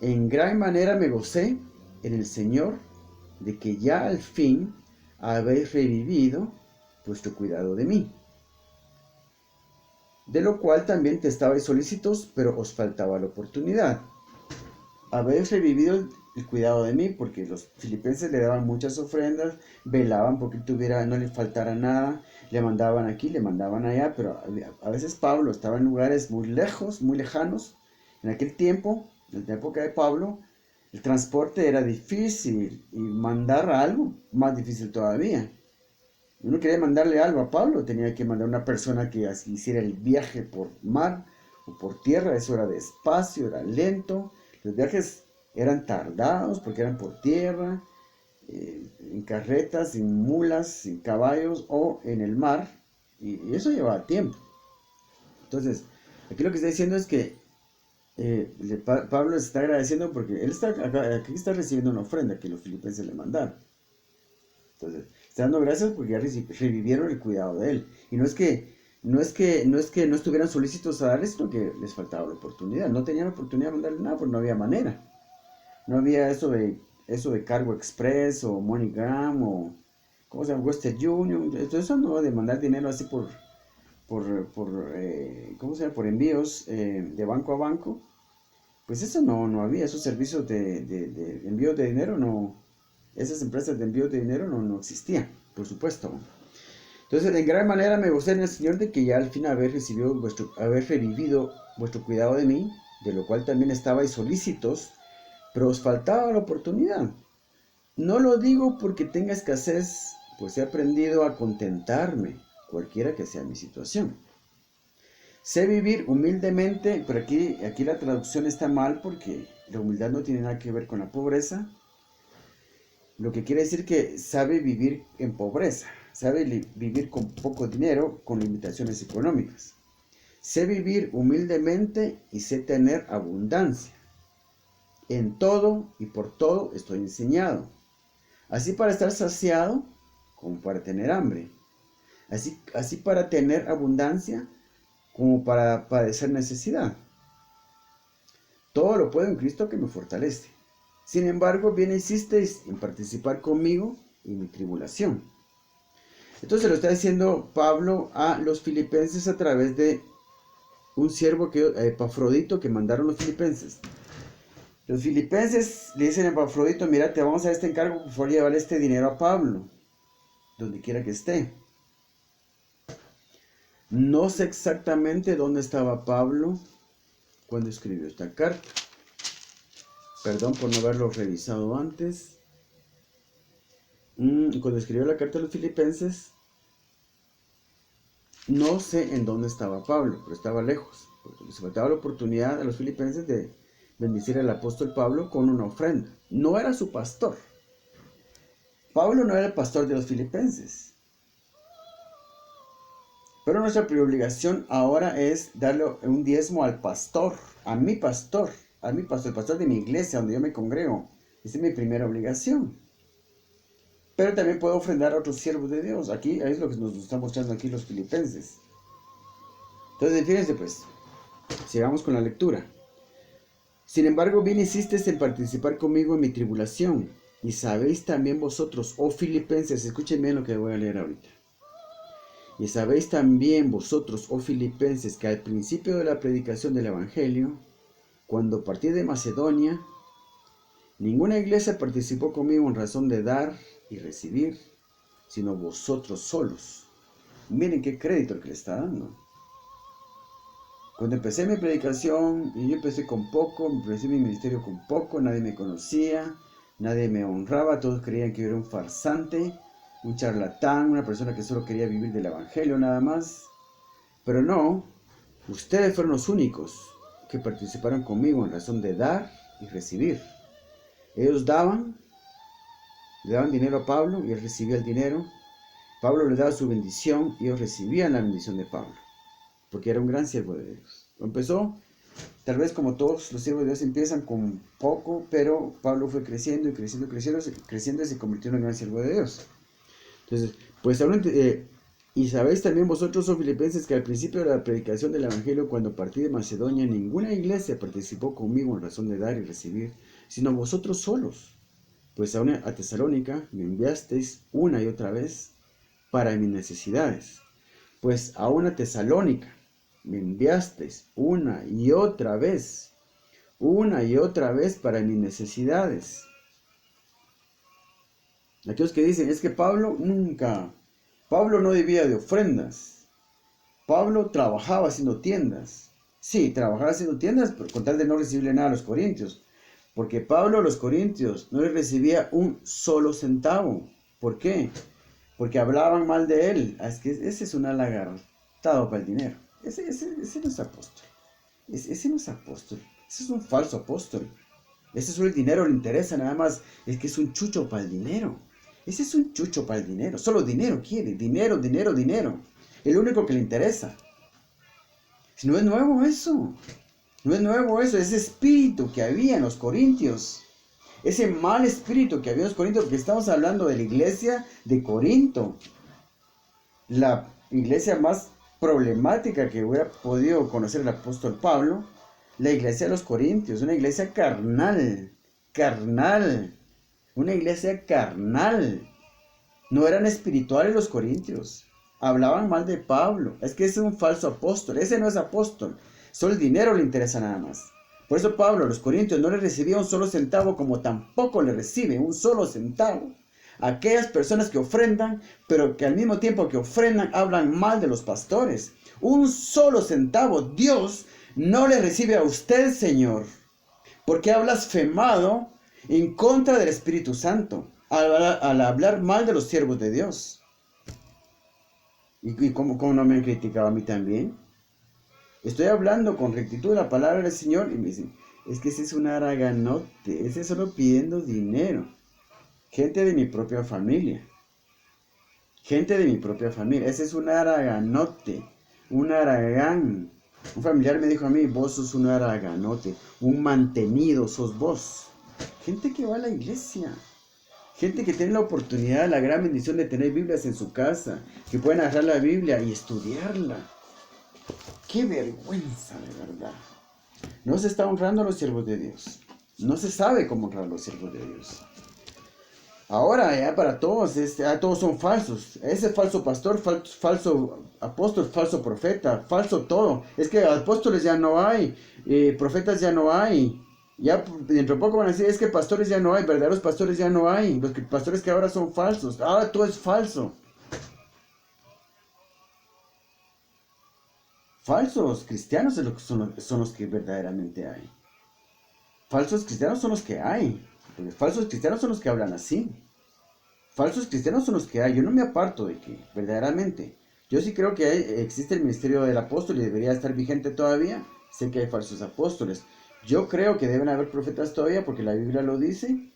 En gran manera me gocé en el Señor de que ya al fin habéis revivido vuestro cuidado de mí. De lo cual también te estabais solícitos, pero os faltaba la oportunidad. Habéis revivido el cuidado de mí, porque los filipenses le daban muchas ofrendas, velaban porque no le faltara nada, le mandaban aquí, le mandaban allá, pero a veces Pablo estaba en lugares muy lejos, muy lejanos. En aquel tiempo, en la época de Pablo, el transporte era difícil y mandar algo más difícil todavía. Uno quería mandarle algo a Pablo, tenía que mandar una persona que hiciera el viaje por mar o por tierra. Eso era despacio, era lento. Los viajes eran tardados porque eran por tierra, en carretas, en mulas, en caballos o en el mar. Y eso llevaba tiempo. Entonces, aquí lo que está diciendo es que Pablo está agradeciendo porque él aquí está recibiendo una ofrenda que los filipenses le mandaron. Entonces, está dando gracias porque ya revivieron el cuidado de él. Y no estuvieran solícitos a darle, sino que les faltaba la oportunidad. No tenían oportunidad de mandarle nada, porque no había manera. No había eso de Cargo Express o MoneyGram o, ¿cómo se llama? Western Union. Eso no, de mandar dinero así ¿cómo se llama? Por envíos de banco a banco. Pues eso no había. Esos servicios de envío de dinero no. Esas empresas de envío de dinero no existían, por supuesto. Entonces, en gran manera me gocé en el Señor de que ya al fin haber revivido vuestro cuidado de mí, de lo cual también estabais solícitos, pero os faltaba la oportunidad. No lo digo porque tenga escasez, pues he aprendido a contentarme, cualquiera que sea mi situación. Sé vivir humildemente, pero aquí la traducción está mal porque la humildad no tiene nada que ver con la pobreza. Lo que quiere decir que sabe vivir en pobreza, sabe vivir con poco dinero, con limitaciones económicas. Sé vivir humildemente y sé tener abundancia. En todo y por todo estoy enseñado, así para estar saciado como para tener hambre, así para tener abundancia como para padecer necesidad. Todo lo puedo en Cristo que me fortalece. Sin embargo, bien hicisteis en participar conmigo en mi tribulación. Entonces lo está diciendo Pablo a los filipenses a través de un siervo Epafrodito, que mandaron los filipenses. Los filipenses le dicen a Epafrodito: mira, te vamos a dar este encargo, por favor, llevarle este dinero a Pablo, donde quiera que esté. No sé exactamente dónde estaba Pablo cuando escribió esta carta. Perdón por no haberlo revisado antes. Cuando escribió la carta a los filipenses, no sé en dónde estaba Pablo, pero estaba lejos. Porque les faltaba la oportunidad a los filipenses de bendecir al apóstol Pablo con una ofrenda. No era su pastor. Pablo no era el pastor de los filipenses. Pero nuestra obligación ahora es darle un diezmo al pastor, a mi pastor, el pastor de mi iglesia, donde yo me congrego. Esa es mi primera obligación. Pero también puedo ofrendar a otros siervos de Dios. Ahí es lo que nos están mostrando aquí los filipenses. Entonces, fíjense pues, sigamos con la lectura. Sin embargo, bien hicisteis en participar conmigo en mi tribulación. Y sabéis también vosotros, oh filipenses, escuchen bien lo que voy a leer ahorita. Y sabéis también vosotros, oh filipenses, que al principio de la predicación del Evangelio, cuando partí de Macedonia, ninguna iglesia participó conmigo en razón de dar y recibir, sino vosotros solos. Miren qué crédito el que le está dando. Cuando empecé mi predicación, y yo empecé con poco, empecé mi ministerio con poco, nadie me conocía, nadie me honraba, todos creían que yo era un farsante, un charlatán, una persona que solo quería vivir del Evangelio nada más. Pero no, ustedes fueron los únicos que participaron conmigo en razón de dar y recibir. Ellos le daban dinero a Pablo y él recibía el dinero. Pablo le daba su bendición y ellos recibían la bendición de Pablo, porque era un gran siervo de Dios. Empezó, tal vez como todos los siervos de Dios empiezan con poco, pero Pablo fue creciendo y creciendo y se convirtió en un gran siervo de Dios. Entonces, pues y sabéis también vosotros, oh filipenses, que al principio de la predicación del Evangelio, cuando partí de Macedonia, ninguna iglesia participó conmigo en razón de dar y recibir, sino vosotros solos. Pues a Tesalónica me enviasteis una y otra vez para mis necesidades. Pues a una Tesalónica me enviasteis una y otra vez para mis necesidades. Aquellos que dicen, es que Pablo no vivía de ofrendas. Pablo trabajaba haciendo tiendas. Sí, trabajaba haciendo tiendas, pero con tal de no recibirle nada a los corintios. Porque Pablo a los corintios no les recibía un solo centavo. ¿Por qué? porque hablaban mal de él. Es que ese es un alagartado para el dinero. Ese no es apóstol. Ese no es apóstol. Ese es un falso apóstol. Ese solo el dinero le interesa, nada más. Es que es un chucho para el dinero. Ese es un chucho para el dinero. Solo dinero quiere. Dinero, dinero, dinero. Es lo único que le interesa. Si no es nuevo eso. No es nuevo eso. Ese espíritu que había en los corintios. Ese mal espíritu que había en los corintios. Porque estamos hablando de la iglesia de Corinto. La iglesia más problemática que hubiera podido conocer el apóstol Pablo. La iglesia de los corintios. Una iglesia carnal. Carnal. Una iglesia carnal. No eran espirituales los corintios. Hablaban mal de Pablo. Es que ese es un falso apóstol. Ese no es apóstol. Solo el dinero le interesa nada más. Por eso Pablo a los corintios no le recibía un solo centavo, como tampoco le recibe un solo centavo a aquellas personas que ofrendan, pero que al mismo tiempo que ofrendan hablan mal de los pastores. Un solo centavo Dios no le recibe a usted, Señor, porque ha blasfemado en contra del Espíritu Santo al hablar mal de los siervos de Dios. ¿Y cómo no me han criticado a mí también? Estoy hablando con rectitud de la palabra del Señor y me dicen, es que ese es un haraganote, ese es solo pidiendo dinero. Gente de mi propia familia. Gente de mi propia familia. Ese es un haraganote, un haragán. Un familiar me dijo a mí, vos sos un haraganote, un mantenido sos vos. Gente que va a la iglesia. Gente que tiene la oportunidad, la gran bendición de tener Biblias en su casa, que pueden agarrar la Biblia y estudiarla. ¡Qué vergüenza, de verdad! No se está honrando a los siervos de Dios. No se sabe cómo honrar a los siervos de Dios. Ahora ya para todos, todos son falsos. Ese falso pastor, falso apóstol, falso profeta, falso todo. Es que apóstoles ya no hay, profetas ya no hay. Ya dentro de poco van a decir, es que pastores ya no hay, verdaderos pastores ya no hay. Los pastores que ahora son falsos, ahora todo es falso. Falsos cristianos son los que verdaderamente hay. Falsos cristianos son los que hay. Porque falsos cristianos son los que hablan así. Falsos cristianos son los que hay. Yo no me aparto de que, verdaderamente. Yo sí creo que existe el ministerio del apóstol y debería estar vigente todavía. Sé que hay falsos apóstoles. Yo creo que deben haber profetas todavía porque la Biblia lo dice.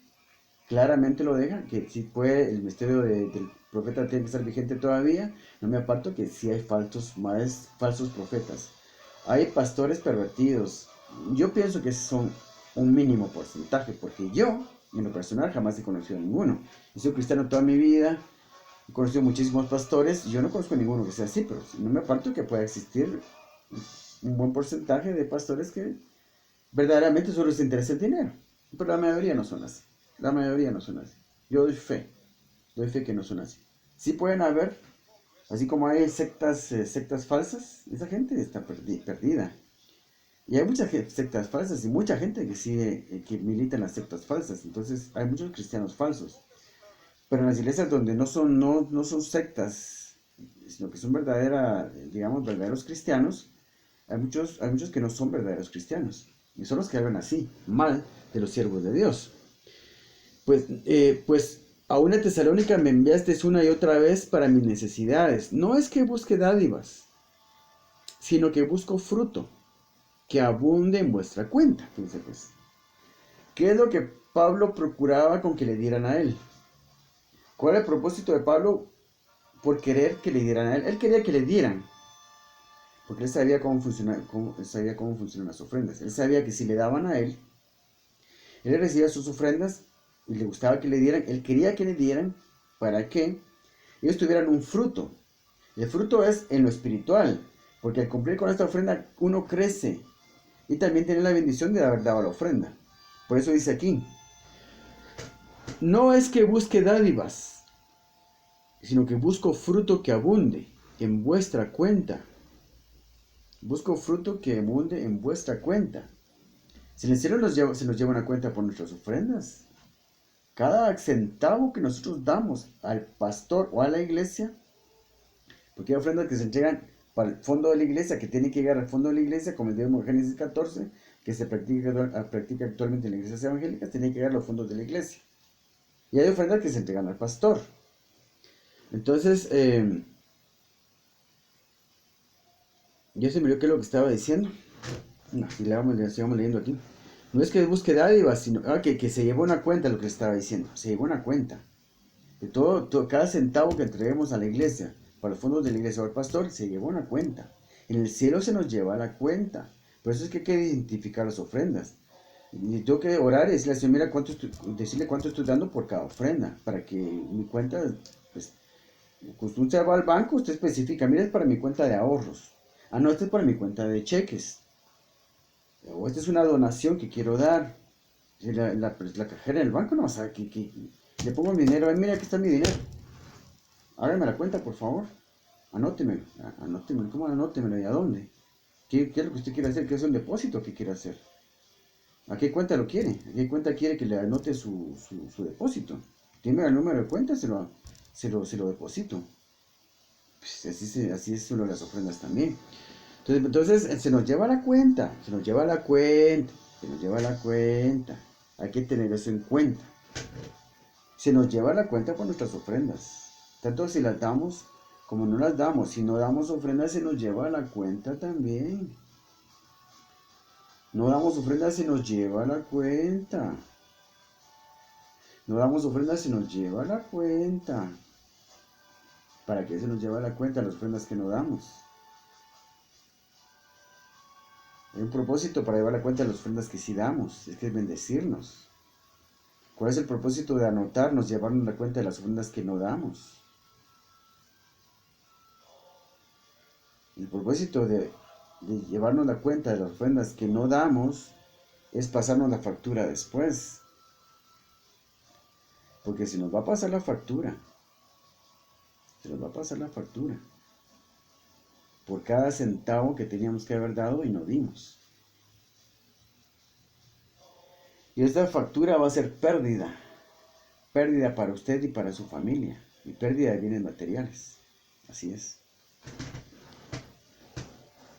Claramente lo deja, que si puede, el ministerio del profeta tiene que estar vigente todavía. No me aparto que sí hay falsos profetas. Hay pastores pervertidos. Yo pienso que son un mínimo porcentaje, porque yo, en lo personal, jamás he conocido a ninguno. He sido cristiano toda mi vida, he conocido muchísimos pastores, y yo no conozco a ninguno que sea así, pero no me aparto que pueda existir un buen porcentaje de pastores que verdaderamente solo les interesa el dinero. Pero la mayoría no son así. La mayoría no son así. Yo doy fe que no son así. Sí pueden haber, así como hay sectas falsas, esa gente está perdida. Y hay muchas sectas falsas y mucha gente que sigue, que milita en las sectas falsas. Entonces hay muchos cristianos falsos. Pero en las iglesias donde no son sectas, sino que son verdaderos cristianos, hay muchos que no son verdaderos cristianos. Y son los que hablan así, mal, de los siervos de Dios. Pues a una Tesalónica me enviaste una y otra vez para mis necesidades. No es que busque dádivas, sino que busco fruto, que abunde en vuestra cuenta. Fíjense pues. ¿Qué es lo que Pablo procuraba con que le dieran a él? ¿Cuál es el propósito de Pablo por querer que le dieran a él? Él quería que le dieran, porque él sabía cómo funcionan las ofrendas. Él sabía que si le daban a él recibía sus ofrendas y le gustaba que le dieran. Él quería que le dieran para que ellos tuvieran un fruto. El fruto es en lo espiritual, porque al cumplir con esta ofrenda uno crece y también tiene la bendición de haber dado la ofrenda. Por eso dice aquí, no es que busque dádivas, sino que busco fruto que abunde en vuestra cuenta. Busco fruto que abunde en vuestra cuenta. Si el cielo se nos lleva una cuenta por nuestras ofrendas. Cada centavo que nosotros damos al pastor o a la iglesia, porque hay ofrendas que se entregan para el fondo de la iglesia, que tienen que llegar al fondo de la iglesia, como el de Génesis 14, que se practica actualmente en las iglesias evangélicas, tienen que llegar a los fondos de la iglesia. Y hay ofrendas que se entregan al pastor. Entonces, ya se me olvidó qué es lo que estaba diciendo. No, y sigamos leyendo aquí. No es que busque dádivas, sino que se llevó una cuenta lo que estaba diciendo. Se llevó una cuenta. De cada centavo que entreguemos a la iglesia, para los fondos de la iglesia o al pastor, se llevó una cuenta. En el cielo se nos lleva la cuenta. Por eso es que hay que identificar las ofrendas. Y tengo que orar y decirle al Señor, mira, decirle cuánto estoy dando por cada ofrenda, para que mi cuenta, pues, cuando usted va al banco, usted especifica, mira, es para mi cuenta de ahorros. Ah, no, este es para mi cuenta de cheques. O esta es una donación que quiero dar. Y la cajera del banco no sabe que le pongo mi dinero. Ay, mira, aquí está mi dinero. Hágame la cuenta, por favor. Anótemelo. Anótemelo. ¿Cómo anótemelo? ¿Y a dónde? ¿Qué es lo que usted quiere hacer? ¿Qué es un depósito que quiere hacer? ¿A qué cuenta lo quiere? ¿A qué cuenta quiere que le anote su depósito? Tiene el número de cuenta, se lo deposito. Pues así es uno de las ofrendas también. Entonces, se nos lleva la cuenta, se nos lleva la cuenta, se nos lleva la cuenta. Hay que tener eso en cuenta. Se nos lleva la cuenta con nuestras ofrendas. Tanto si las damos como no las damos. Si no damos ofrendas, se nos lleva la cuenta también. No damos ofrendas, se nos lleva la cuenta. No damos ofrendas, se nos lleva la cuenta. ¿Para qué se nos lleva la cuenta las ofrendas que no damos? Hay un propósito para llevar la cuenta de las ofrendas que sí damos, es que es bendecirnos. ¿Cuál es el propósito de anotarnos, llevarnos la cuenta de las ofrendas que no damos? El propósito de llevarnos la cuenta de las ofrendas que no damos es pasarnos la factura después. Porque se nos va a pasar la factura. Se nos va a pasar la factura. Por cada centavo que teníamos que haber dado y no dimos. Y esta factura va a ser pérdida. Pérdida para usted y para su familia. Y pérdida de bienes materiales. Así es.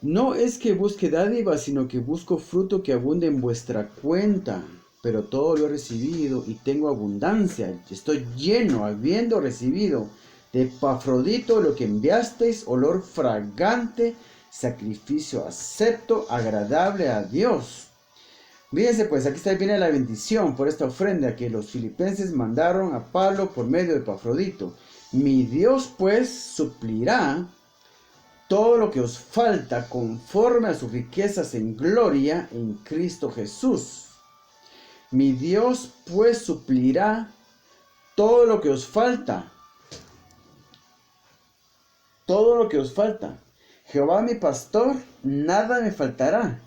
No es que busque dádivas, sino que busco fruto que abunde en vuestra cuenta. Pero todo lo he recibido y tengo abundancia. Estoy lleno, habiendo recibido de Epafrodito lo que enviasteis, olor fragante, sacrificio acepto, agradable a Dios. Fíjense pues, aquí viene la bendición por esta ofrenda que los filipenses mandaron a Pablo por medio de Epafrodito. Mi Dios pues suplirá todo lo que os falta conforme a sus riquezas en gloria en Cristo Jesús. Mi Dios pues suplirá todo lo que os falta. Todo lo que os falta. Jehová mi pastor, nada me faltará.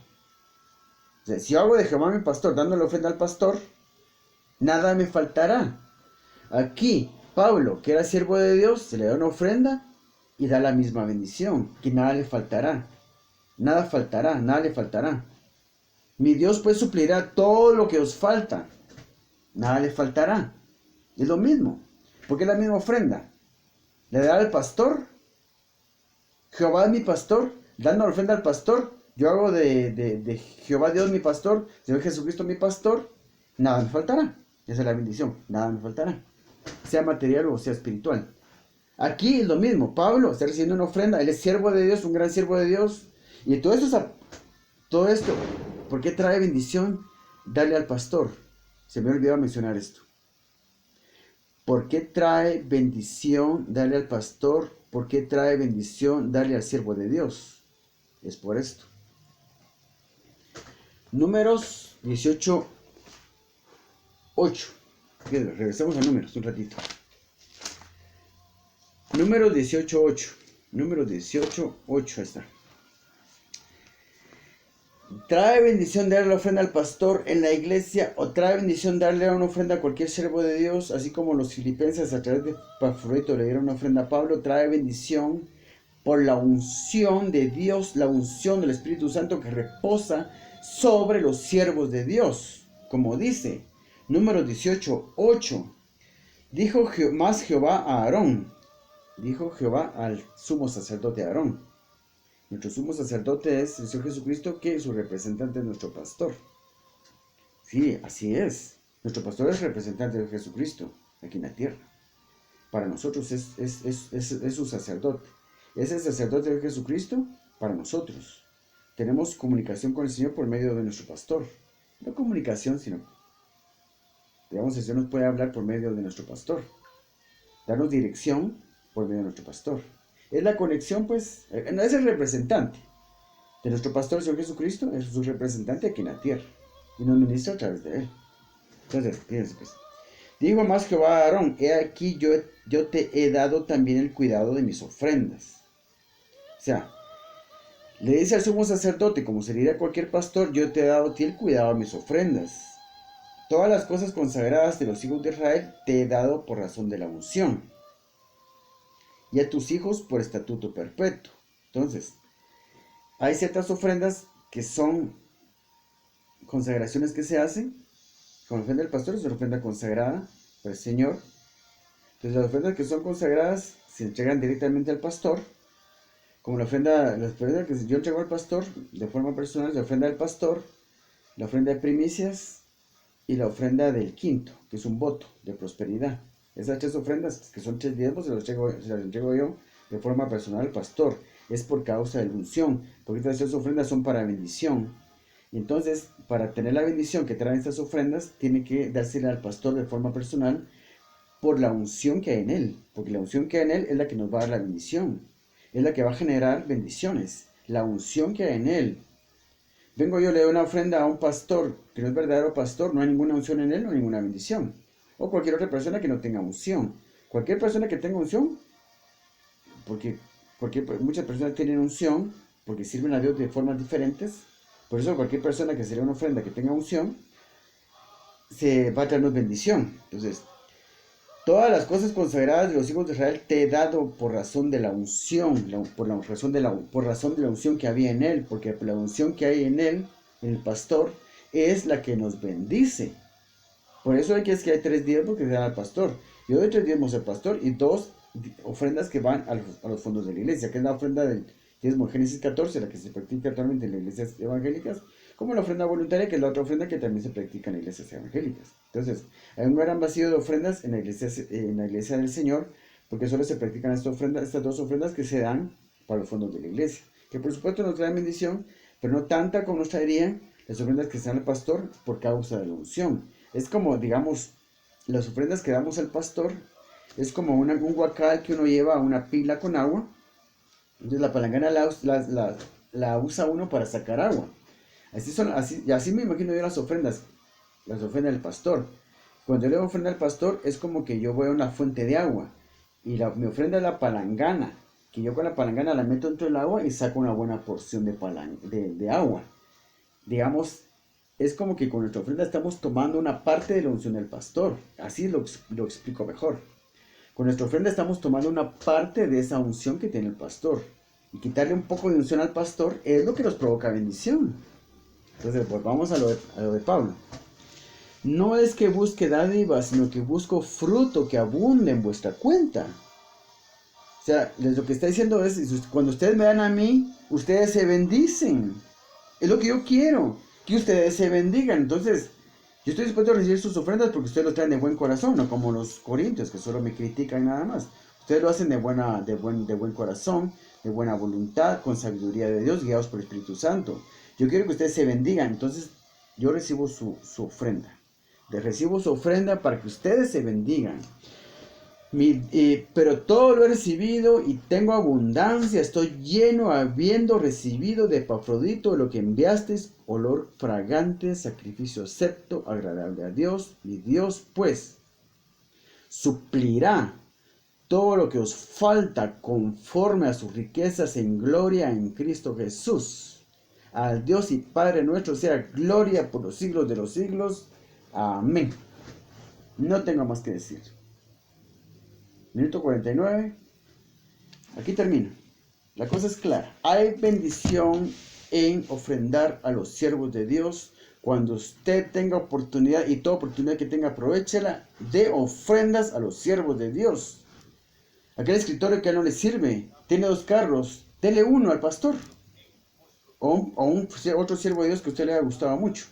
O sea, si yo hago de Jehová mi pastor, dándole ofrenda al pastor, nada me faltará. Aquí, Pablo, que era siervo de Dios, se le da una ofrenda y da la misma bendición, que nada le faltará. Nada faltará, nada le faltará. Mi Dios pues suplirá todo lo que os falta. Nada le faltará. Es lo mismo, porque es la misma ofrenda. Le da al pastor. Jehová es mi pastor, dando la ofrenda al pastor. Yo hago de Jehová Dios mi pastor, Señor Jesucristo mi pastor. Nada me faltará. Esa es la bendición. Nada me faltará. Sea material o sea espiritual. Aquí es lo mismo. Pablo está recibiendo una ofrenda. Él es siervo de Dios, un gran siervo de Dios. Y todo esto, ¿por qué trae bendición? Darle al pastor. Se me olvidó mencionar esto. ¿Por qué trae bendición darle al pastor? ¿Por qué trae bendición darle al siervo de Dios? Es por esto. Números 18:8. Regresamos a números un ratito. Números 18:8. Números 18:8. Ahí está. ¿Trae bendición darle la ofrenda al pastor en la iglesia o trae bendición darle una ofrenda a cualquier siervo de Dios? Así como los filipenses a través de Epafrodito le dieron una ofrenda a Pablo, trae bendición por la unción de Dios, la unción del Espíritu Santo que reposa sobre los siervos de Dios. Como dice, Números 18:8, dijo más Jehová a Aarón, dijo Jehová al sumo sacerdote Aarón. Nuestro sumo sacerdote es el Señor Jesucristo, que su representante es nuestro pastor. Sí, así es. Nuestro pastor es representante de Jesucristo aquí en la tierra. para nosotros es su sacerdote. Es el sacerdote de Jesucristo para nosotros. Tenemos comunicación con el Señor por medio de nuestro pastor. No comunicación, sino, digamos, el Señor nos puede hablar por medio de nuestro pastor. Darnos dirección por medio de nuestro pastor. Es la conexión, pues, no es el representante de nuestro pastor, el Señor Jesucristo, es su representante aquí en la tierra. Y nos ministra a través de él. Entonces, fíjense pues. Digo más Jehová a Aarón, he aquí yo te he dado también el cuidado de mis ofrendas. O sea, le dice al sumo sacerdote, como se le diría a cualquier pastor, yo te he dado a ti el cuidado de mis ofrendas. Todas las cosas consagradas de los hijos de Israel te he dado por razón de la unción. Y a tus hijos por estatuto perpetuo. Entonces, hay ciertas ofrendas que son consagraciones que se hacen. Con la ofrenda del pastor es una ofrenda consagrada por el Señor. Entonces las ofrendas que son consagradas se entregan directamente al pastor. Como la ofrenda que yo entrego al pastor de forma personal, la ofrenda del pastor, la ofrenda de primicias y la ofrenda del quinto, que es un voto de prosperidad. Esas tres ofrendas, que son 3 diezmos, se las entrego yo de forma personal al pastor. Es por causa de la unción, porque estas 3 ofrendas son para bendición. Y entonces, para tener la bendición que traen estas ofrendas, tiene que dársela al pastor de forma personal por la unción que hay en él. Porque la unción que hay en él es la que nos va a dar la bendición. Es la que va a generar bendiciones. La unción que hay en él. Vengo yo, le doy una ofrenda a un pastor que no es verdadero pastor, no hay ninguna unción en él, no hay ninguna bendición. O cualquier otra persona que no tenga unción. Cualquier persona que tenga unción, porque muchas personas tienen unción, porque sirven a Dios de formas diferentes. Por eso cualquier persona que se le dé una ofrenda que tenga unción, se va a traernos bendición. Entonces, todas las cosas consagradas de los hijos de Israel te he dado por razón de la unción, por razón de la unción que había en él, porque la unción que hay en él, en el pastor, es la que nos bendice. Por eso es que hay 3 diezmos que se dan al pastor. Yo doy 3 diezmos al pastor y 2 ofrendas que van a los fondos de la iglesia, que es la ofrenda del diezmo Génesis 14, la que se practica actualmente en las iglesias evangélicas, como la ofrenda voluntaria, que es la otra ofrenda que también se practica en las iglesias evangélicas. Entonces, hay un gran vacío de ofrendas en la iglesia del Señor, porque solo se practican estas 2 ofrendas que se dan para los fondos de la iglesia, que por supuesto nos traen bendición, pero no tanta como nos traerían las ofrendas que se dan al pastor por causa de la unción. Es como, digamos, las ofrendas que damos al pastor, es como un guacal que uno lleva a una pila con agua. Entonces la palangana la usa uno para sacar agua. Así me imagino yo las ofrendas del pastor. Cuando yo le doy ofrenda al pastor, es como que yo voy a una fuente de agua. Y mi ofrenda es la palangana, que yo con la palangana la meto dentro del agua y saco una buena porción de agua. Digamos, es como que con nuestra ofrenda estamos tomando una parte de la unción del pastor. Así lo explico mejor. Con nuestra ofrenda estamos tomando una parte de esa unción que tiene el pastor. Y quitarle un poco de unción al pastor es lo que nos provoca bendición. Entonces, pues vamos a lo de Pablo. No es que busque dádivas, sino que busco fruto que abunde en vuestra cuenta. O sea, lo que está diciendo es, cuando ustedes me dan a mí, ustedes se bendicen. Es lo que yo quiero, que ustedes se bendigan. Entonces, yo estoy dispuesto a recibir sus ofrendas porque ustedes lo traen de buen corazón, no como los corintios que solo me critican nada más. Ustedes lo hacen de buen corazón, de buena voluntad, con sabiduría de Dios, guiados por el Espíritu Santo. Yo quiero que ustedes se bendigan, entonces yo recibo su ofrenda. Recibo su ofrenda para que ustedes se bendigan. Pero todo lo he recibido y tengo abundancia, estoy lleno habiendo recibido de Epafrodito lo que enviasteis, olor fragante, sacrificio acepto, agradable a Dios, y Dios pues suplirá todo lo que os falta conforme a sus riquezas en gloria en Cristo Jesús. Al Dios y Padre nuestro sea gloria por los siglos de los siglos. Amén. No tengo más que decir. Minuto 49. Aquí termino. La cosa es clara. Hay bendición en ofrendar a los siervos de Dios. Cuando usted tenga oportunidad, y toda oportunidad que tenga, aprovéchela, de ofrendas a los siervos de Dios. Aquel escritorio que a él no le sirve, tiene 2 carros, dele uno al pastor. O otro siervo de Dios que a usted le haya gustado mucho.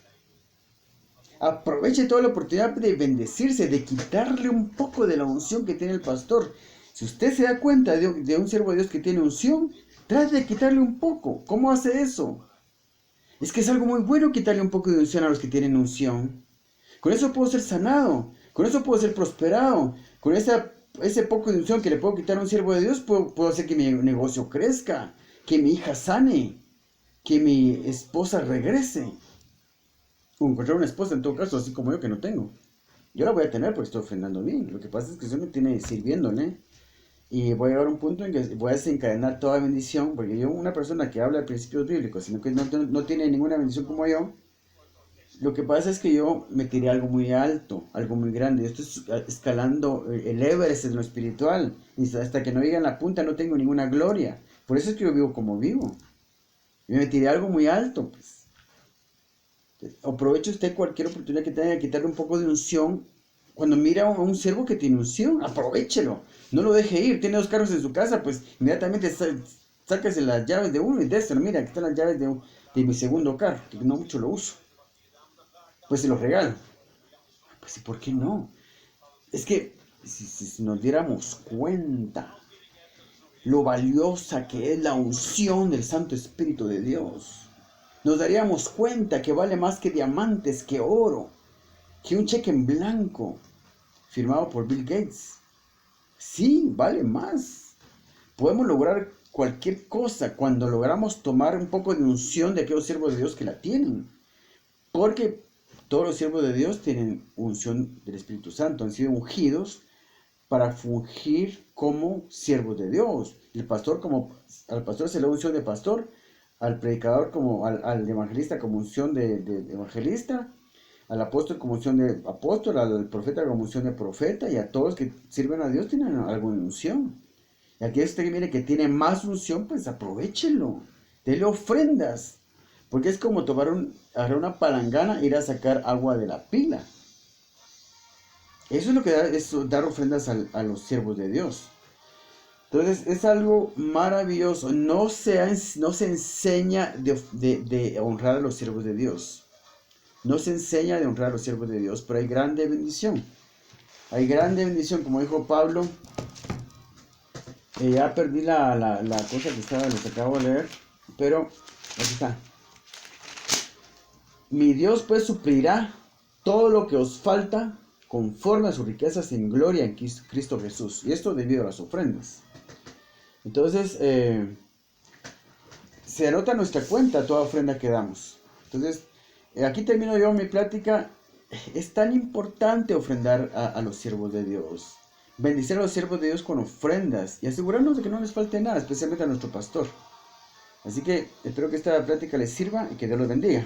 Aproveche toda la oportunidad de bendecirse, de quitarle un poco de la unción que tiene el pastor. Si usted se da cuenta de un siervo de Dios que tiene unción, trate de quitarle un poco. ¿Cómo hace eso? Es que es algo muy bueno quitarle un poco de unción a los que tienen unción. Con eso puedo ser sanado, con eso puedo ser prosperado, con ese poco de unción que le puedo quitar a un siervo de Dios, puedo hacer que mi negocio crezca, que mi hija sane, que mi esposa regrese. O encontrar una esposa en todo caso, así como yo que no tengo. Yo la voy a tener porque estoy ofrendando bien. Lo que pasa es que eso me tiene sirviéndole. Y voy a llegar a un punto en que voy a desencadenar toda bendición, porque yo, una persona que habla de principios bíblicos, sino que no tiene ninguna bendición como yo, lo que pasa es que yo me tiré algo muy alto, algo muy grande. Yo estoy escalando el Everest en lo espiritual, y hasta que no llegue a la punta no tengo ninguna gloria. Por eso es que yo vivo como vivo. Yo me tiré algo muy alto, pues. Aproveche usted cualquier oportunidad que tenga de quitarle un poco de unción. Cuando mira a un siervo que tiene unción, aprovéchelo. No lo deje ir. Tiene 2 carros en su casa, pues inmediatamente sáquese las llaves de uno y déselo. Mira, aquí están las llaves de mi segundo carro, que no mucho lo uso. Pues se los regalo. Pues ¿y por qué no? Es que si nos diéramos cuenta lo valiosa que es la unción del Santo Espíritu de Dios, nos daríamos cuenta que vale más que diamantes, que oro, que un cheque en blanco firmado por Bill Gates. Sí, vale más. Podemos lograr cualquier cosa cuando logramos tomar un poco de unción de aquellos siervos de Dios que la tienen. Porque todos los siervos de Dios tienen unción del Espíritu Santo, han sido ungidos para fungir como siervos de Dios. Al pastor se le da unción de pastor, al predicador al evangelista como unción de evangelista, al apóstol como unción de apóstol, al profeta como unción de profeta, y a todos que sirven a Dios tienen alguna unción. Y aquí usted mire que tiene más unción, pues aprovechelo, dele ofrendas, porque es como agarrar una palangana e ir a sacar agua de la pila. Eso es lo que da, es dar ofrendas a los siervos de Dios. Entonces es algo maravilloso. No se enseña de honrar a los siervos de Dios. No se enseña de honrar a los siervos de Dios, pero hay grande bendición. Hay grande bendición, como dijo Pablo. Ya perdí la cosa que les acabo de leer, pero aquí está. Mi Dios pues suplirá todo lo que os falta conforme a sus riquezas en gloria en Cristo Jesús. Y esto debido a las ofrendas. Entonces, se anota en nuestra cuenta toda ofrenda que damos. Entonces, aquí termino yo mi plática. Es tan importante ofrendar a los siervos de Dios. Bendecir a los siervos de Dios con ofrendas y asegurarnos de que no les falte nada, especialmente a nuestro pastor. Así que espero que esta plática les sirva y que Dios los bendiga.